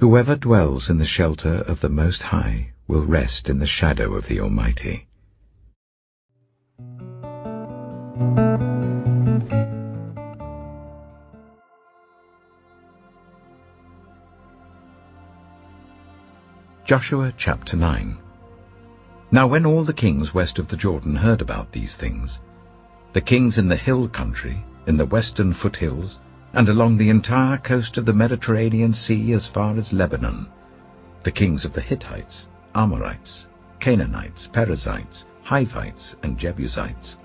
Whoever dwells in the shelter of the Most High will rest in the shadow of the Almighty. Joshua chapter 9. Now when all the kings west of the Jordan heard about these things, the kings in the hill country, in the western foothills, and along the entire coast of the Mediterranean Sea as far as Lebanon, the kings of the Hittites, Amorites, Canaanites, Perizzites, Hivites, and Jebusites,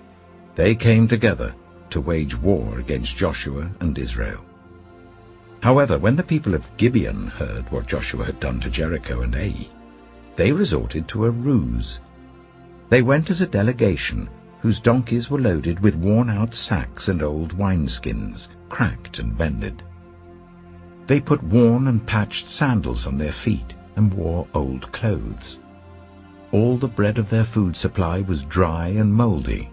they came together to wage war against Joshua and Israel. However, when the people of Gibeon heard what Joshua had done to Jericho and Ai, they resorted to a ruse. They went as a delegation whose donkeys were loaded with worn-out sacks and old wineskins, cracked and bended. They put worn and patched sandals on their feet and wore old clothes. All the bread of their food supply was dry and mouldy.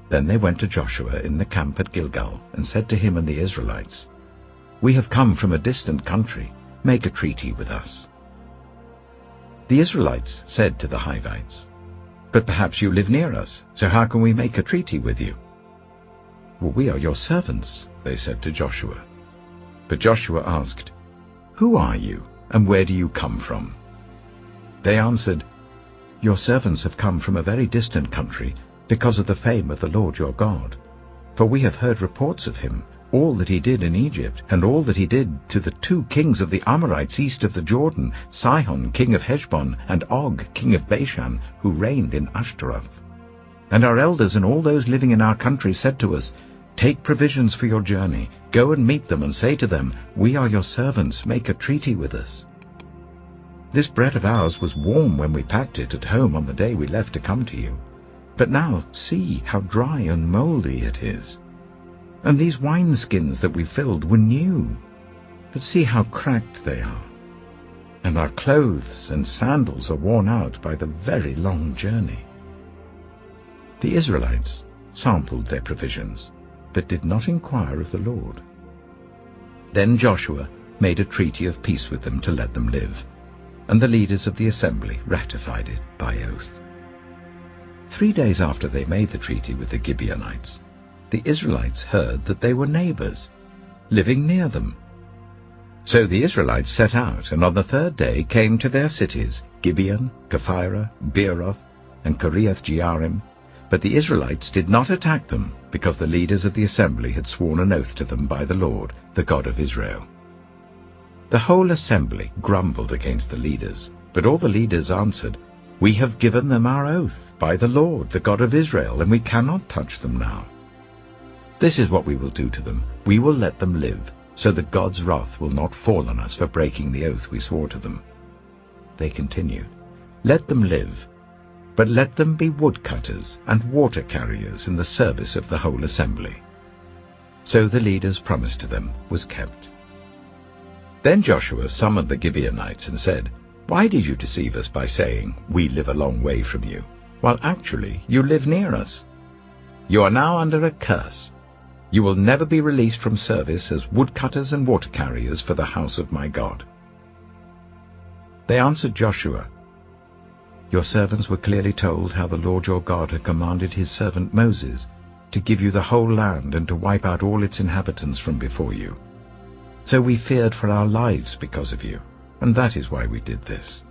Then they went to Joshua in the camp at Gilgal and said to him and the Israelites, "We have come from a distant country. Make a treaty with us." The Israelites said to the Hivites, "But perhaps you live near us, so how can we make a treaty with you?" "Well, we are your servants," they said to Joshua. But Joshua asked, "Who are you, and where do you come from?" They answered, "Your servants have come from a very distant country because of the fame of the Lord your God. For we have heard reports of him, all that he did in Egypt, and all that he did to the 2 kings of the Amorites east of the Jordan, Sihon king of Heshbon, and Og king of Bashan, who reigned in Ashtaroth. And our elders and all those living in our country said to us, 'Take provisions for your journey, go and meet them, and say to them, We are your servants, make a treaty with us.' This bread of ours was warm when we packed it at home on the day we left to come to you. But now see how dry and mouldy it is. And these wineskins that we filled were new, but see how cracked they are. And our clothes and sandals are worn out by the very long journey." The Israelites sampled their provisions, but did not inquire of the Lord. Then Joshua made a treaty of peace with them to let them live, and the leaders of the assembly ratified it by oath. 3 days after they made the treaty with the Gibeonites, the Israelites heard that they were neighbors, living near them. So the Israelites set out, and on the 3rd day came to their cities, Gibeon, Kephirah, Beeroth, and Kiriath-Jearim. But the Israelites did not attack them, because the leaders of the assembly had sworn an oath to them by the Lord, the God of Israel. The whole assembly grumbled against the leaders, but all the leaders answered, "We have given them our oath by the Lord, the God of Israel, and we cannot touch them now. This is what we will do to them. We will let them live, so that God's wrath will not fall on us for breaking the oath we swore to them." They continued, "Let them live, but let them be woodcutters and water carriers in the service of the whole assembly." So the leaders' promise to them was kept. Then Joshua summoned the Gibeonites and said, "Why did you deceive us by saying, 'We live a long way from you,' while actually you live near us? You are now under a curse. You will never be released from service as woodcutters and water carriers for the house of my God." They answered Joshua, "Your servants were clearly told how the Lord your God had commanded his servant Moses to give you the whole land and to wipe out all its inhabitants from before you. So we feared for our lives because of you, and that is why we did this.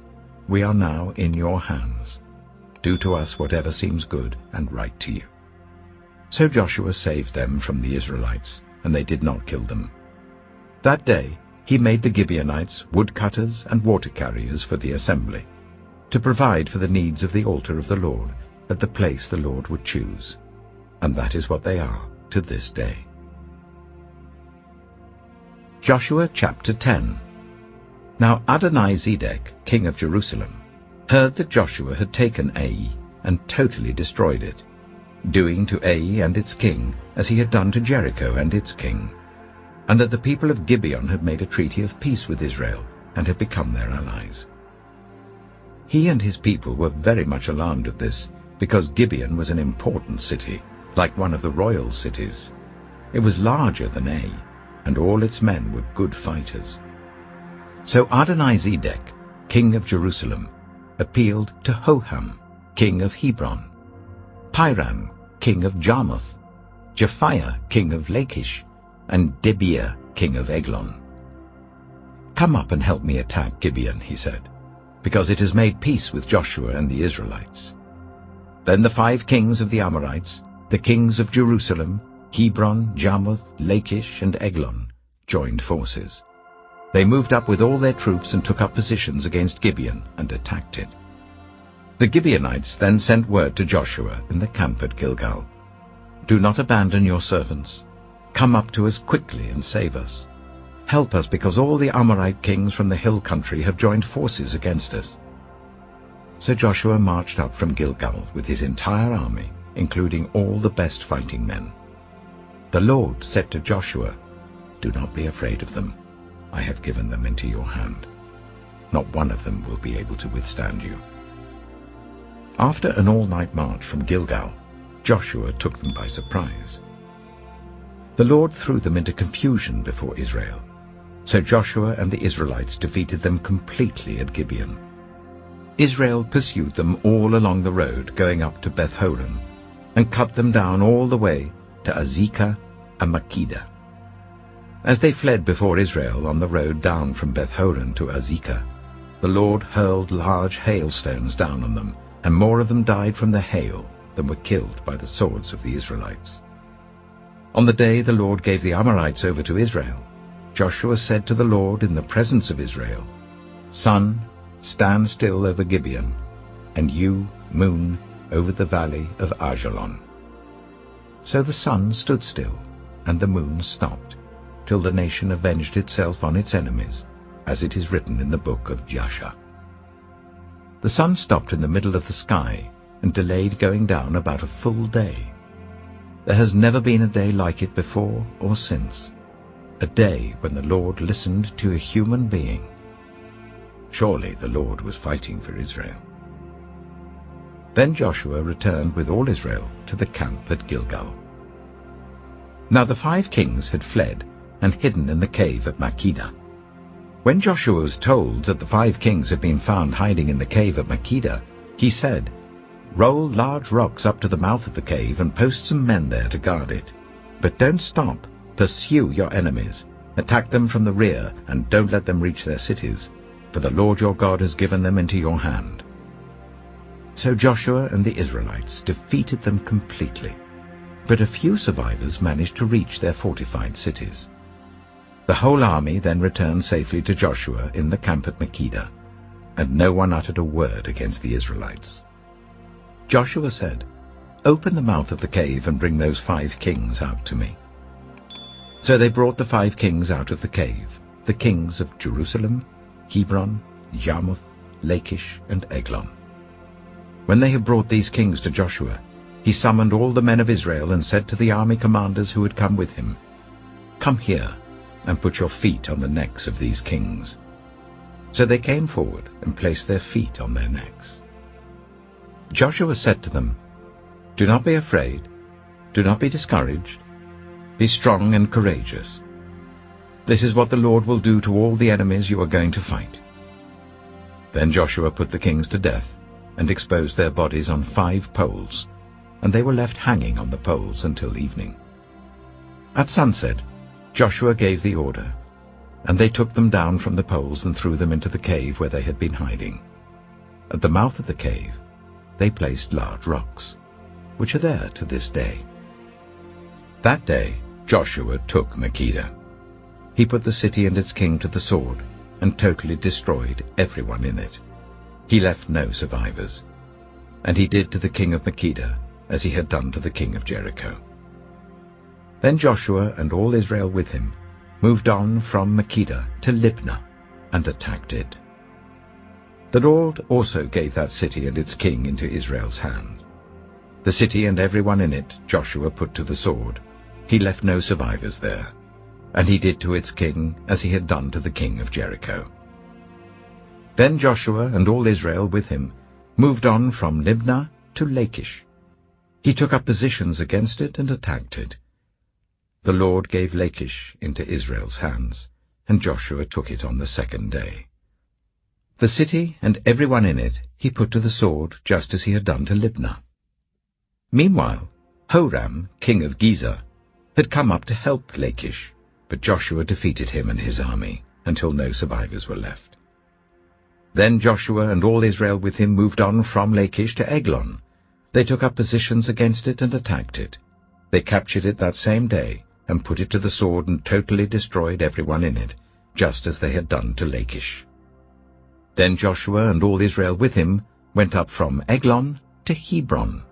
We are now in your hands. Do to us whatever seems good and right to you." So Joshua saved them from the Israelites, and they did not kill them. That day he made the Gibeonites woodcutters and water carriers for the assembly, to provide for the needs of the altar of the Lord at the place the Lord would choose. And that is what they are to this day. Joshua chapter 10. Now Adoni-Zedek, king of Jerusalem, heard that Joshua had taken Ai and totally destroyed it, doing to Ai and its king as he had done to Jericho and its king, and that the people of Gibeon had made a treaty of peace with Israel and had become their allies. He and his people were very much alarmed at this, because Gibeon was an important city, like one of the royal cities. It was larger than Ai, and all its men were good fighters. So Adonizedek, king of Jerusalem, appealed to Hoham, king of Hebron, Piram, king of Jarmuth, Japhiah, king of Lachish, and Debir, king of Eglon. "Come up and help me attack Gibeon," he said, because it has made peace with Joshua and the Israelites. Then the 5 kings of the Amorites, the kings of Jerusalem, Hebron, Jarmuth, Lachish, and Eglon, joined forces. They moved up with all their troops and took up positions against Gibeon and attacked it. The Gibeonites then sent word to Joshua in the camp at Gilgal, "Do not abandon your servants. Come up to us quickly and save us. Help us, because all the Amorite kings from the hill country have joined forces against us." So Joshua marched up from Gilgal with his entire army, including all the best fighting men. The Lord said to Joshua, "Do not be afraid of them. I have given them into your hand. Not one of them will be able to withstand you." After an all-night march from Gilgal, Joshua took them by surprise. The Lord threw them into confusion before Israel. So Joshua and the Israelites defeated them completely at Gibeon. Israel pursued them all along the road going up to Beth-horon, and cut them down all the way to Azekah and Makkedah. As they fled before Israel on the road down from Beth-horon to Azekah, the Lord hurled large hailstones down on them, and more of them died from the hail than were killed by the swords of the Israelites. On the day the Lord gave the Amorites over to Israel, Joshua said to the Lord in the presence of Israel, "Sun, stand still over Gibeon, and you, moon, over the valley of Ajalon." So the sun stood still, and the moon stopped, till the nation avenged itself on its enemies, as it is written in the book of Jasher. The sun stopped in the middle of the sky, and delayed going down about a full day. There has never been a day like it before or since, a day when the Lord listened to a human being. Surely the Lord was fighting for Israel. Then Joshua returned with all Israel to the camp at Gilgal. Now the 5 kings had fled and hidden in the cave at Makkedah. When Joshua was told that the 5 kings had been found hiding in the cave at Makkedah, he said, "Roll large rocks up to the mouth of the cave and post some men there to guard it. But don't stop. Pursue your enemies. Attack them from the rear, and don't let them reach their cities, for the Lord your God has given them into your hand." So Joshua and the Israelites defeated them completely, but a few survivors managed to reach their fortified cities. The whole army then returned safely to Joshua in the camp at Makkedah, and no one uttered a word against the Israelites. Joshua said, "Open the mouth of the cave and bring those 5 kings out to me." So they brought the 5 kings out of the cave, the kings of Jerusalem, Hebron, Jarmuth, Lachish, and Eglon. When they had brought these kings to Joshua, he summoned all the men of Israel and said to the army commanders who had come with him, "Come here and put your feet on the necks of these kings." So they came forward and placed their feet on their necks. Joshua said to them, "Do not be afraid, do not be discouraged. Be strong and courageous. This is what the Lord will do to all the enemies you are going to fight." Then Joshua put the kings to death and exposed their bodies on 5 poles, and they were left hanging on the poles until evening. At sunset, Joshua gave the order, and they took them down from the poles and threw them into the cave where they had been hiding. At the mouth of the cave, they placed large rocks, which are there to this day. That day Joshua took Makkedah. He put the city and its king to the sword, and totally destroyed everyone in it. He left no survivors. And he did to the king of Makkedah as he had done to the king of Jericho. Then Joshua and all Israel with him moved on from Makkedah to Libnah and attacked it. The Lord also gave that city and its king into Israel's hand. The city and everyone in it Joshua put to the sword. He left no survivors there, and he did to its king as he had done to the king of Jericho. Then Joshua and all Israel with him moved on from Libnah to Lachish. He took up positions against it and attacked it. The Lord gave Lachish into Israel's hands, and Joshua took it on the second day. The city and everyone in it he put to the sword, just as he had done to Libnah. Meanwhile, Horam, king of Gezer, had come up to help Lachish, but Joshua defeated him and his army, until no survivors were left. Then Joshua and all Israel with him moved on from Lachish to Eglon. They took up positions against it and attacked it. They captured it that same day, and put it to the sword and totally destroyed everyone in it, just as they had done to Lachish. Then Joshua and all Israel with him went up from Eglon to Hebron,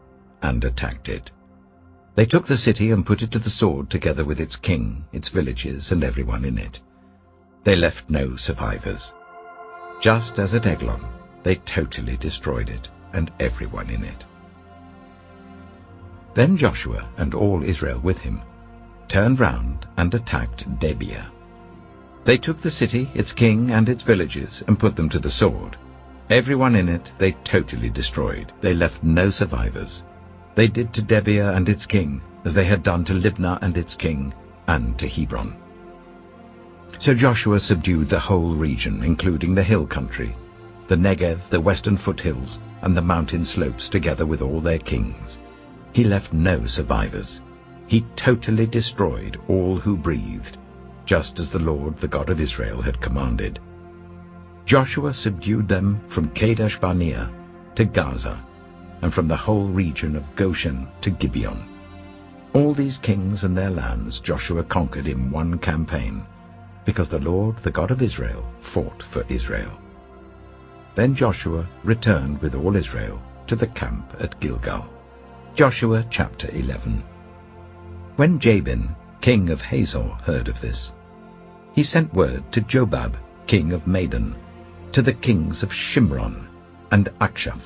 and attacked it. They took the city and put it to the sword together with its king, its villages, and everyone in it. They left no survivors. Just as at Eglon, they totally destroyed it, and everyone in it. Then Joshua and all Israel with him turned round and attacked Debir. They took the city, its king, and its villages, and put them to the sword. Everyone in it they totally destroyed. They left no survivors. They did to Debir and its king as they had done to Libnah and its king, and to Hebron. So Joshua subdued the whole region, including the hill country, the Negev, the western foothills, and the mountain slopes, together with all their kings. He left no survivors. He totally destroyed all who breathed, just as the Lord, the God of Israel, had commanded. Joshua subdued them from Kadesh Barnea to Gaza, and from the whole region of Goshen to Gibeon. All these kings and their lands Joshua conquered in one campaign, because the Lord, the God of Israel, fought for Israel. Then Joshua returned with all Israel to the camp at Gilgal. Joshua chapter 11. When Jabin, king of Hazor, heard of this, he sent word to Jobab, king of Madon, to the kings of Shimron and Akshaph,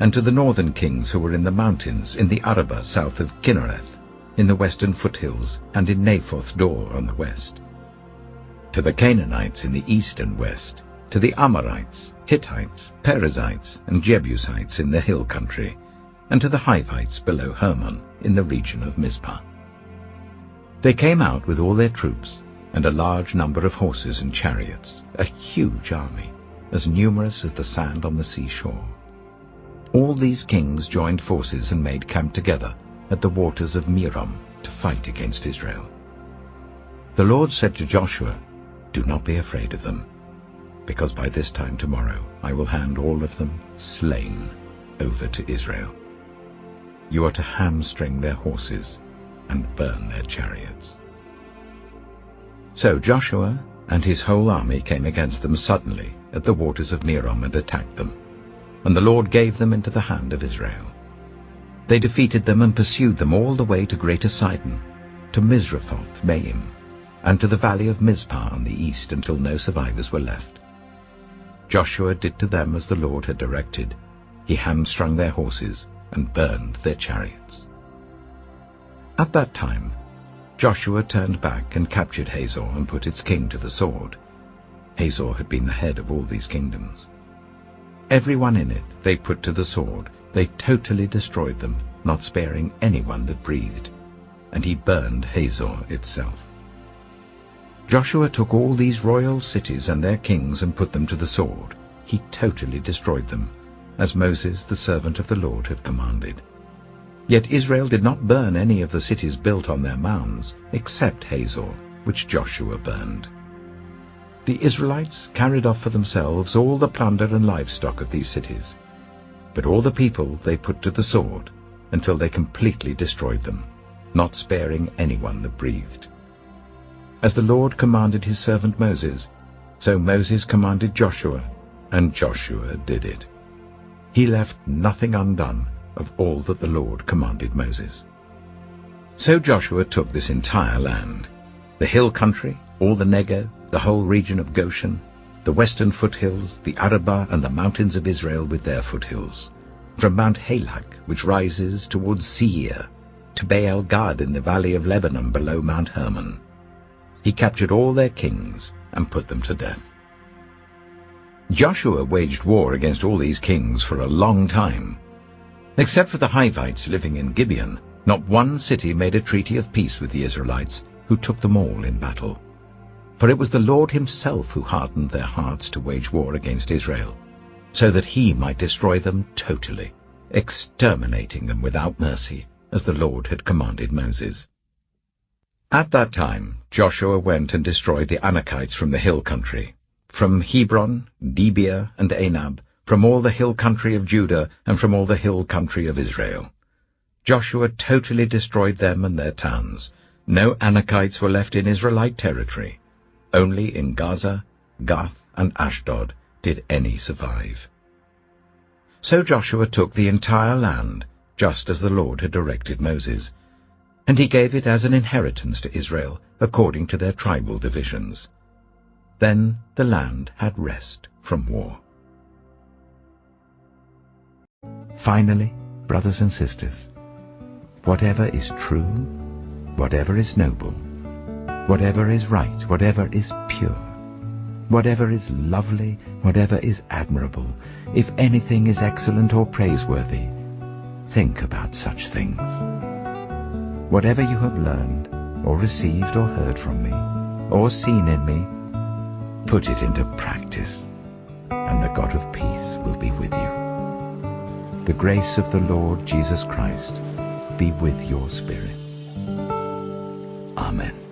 and to the northern kings who were in the mountains, in the Arabah south of Kinnereth, in the western foothills, and in Naphoth Dor on the west, to the Canaanites in the east and west, to the Amorites, Hittites, Perizzites, and Jebusites in the hill country, and to the Hivites below Hermon in the region of Mizpah. They came out with all their troops, and a large number of horses and chariots, a huge army, as numerous as the sand on the seashore. All these kings joined forces and made camp together at the waters of Merom to fight against Israel. The Lord said to Joshua, "Do not be afraid of them, because by this time tomorrow I will hand all of them, slain, over to Israel. You are to hamstring their horses and burn their chariots." So Joshua and his whole army came against them suddenly at the waters of Merom and attacked them, and the Lord gave them into the hand of Israel. They defeated them and pursued them all the way to Greater Sidon, to Misrephoth Maim, and to the valley of Mizpah on the east, until no survivors were left. Joshua did to them as the Lord had directed. He hamstrung their horses and burned their chariots. At that time Joshua turned back and captured Hazor and put its king to the sword. Hazor had been the head of all these kingdoms. Everyone in it they put to the sword. They totally destroyed them, not sparing anyone that breathed, and he burned Hazor itself. Joshua took all these royal cities and their kings and put them to the sword. He totally destroyed them, as Moses, the servant of the Lord, had commanded. Yet Israel did not burn any of the cities built on their mounds, except Hazor, which Joshua burned. The Israelites carried off for themselves all the plunder and livestock of these cities, but all the people they put to the sword, until they completely destroyed them, not sparing anyone that breathed. As the Lord commanded his servant Moses, so Moses commanded Joshua, and Joshua did it. He left nothing undone of all that the Lord commanded Moses. So Joshua took this entire land, the hill country, all the Negev, the whole region of Goshen, the western foothills, the Arabah, and the mountains of Israel with their foothills, from Mount Halak, which rises towards Seir, to Baal Gad in the valley of Lebanon below Mount Hermon. He captured all their kings and put them to death. Joshua waged war against all these kings for a long time. Except for the Hivites living in Gibeon, not one city made a treaty of peace with the Israelites, who took them all in battle. For it was the Lord himself who hardened their hearts to wage war against Israel, so that he might destroy them totally, exterminating them without mercy, as the Lord had commanded Moses. At that time Joshua went and destroyed the Anakites from the hill country, from Hebron, Debir, and Anab, from all the hill country of Judah, and from all the hill country of Israel. Joshua totally destroyed them and their towns. No Anakites were left in Israelite territory. Only in Gaza, Gath, and Ashdod did any survive. So Joshua took the entire land, just as the Lord had directed Moses, and he gave it as an inheritance to Israel, according to their tribal divisions. Then the land had rest from war. Finally, brothers and sisters, whatever is true, whatever is noble, whatever is right, whatever is pure, whatever is lovely, whatever is admirable, if anything is excellent or praiseworthy, think about such things. Whatever you have learned, or received or heard from me, or seen in me, put it into practice, and the God of peace will be with you. The grace of the Lord Jesus Christ be with your spirit. Amen.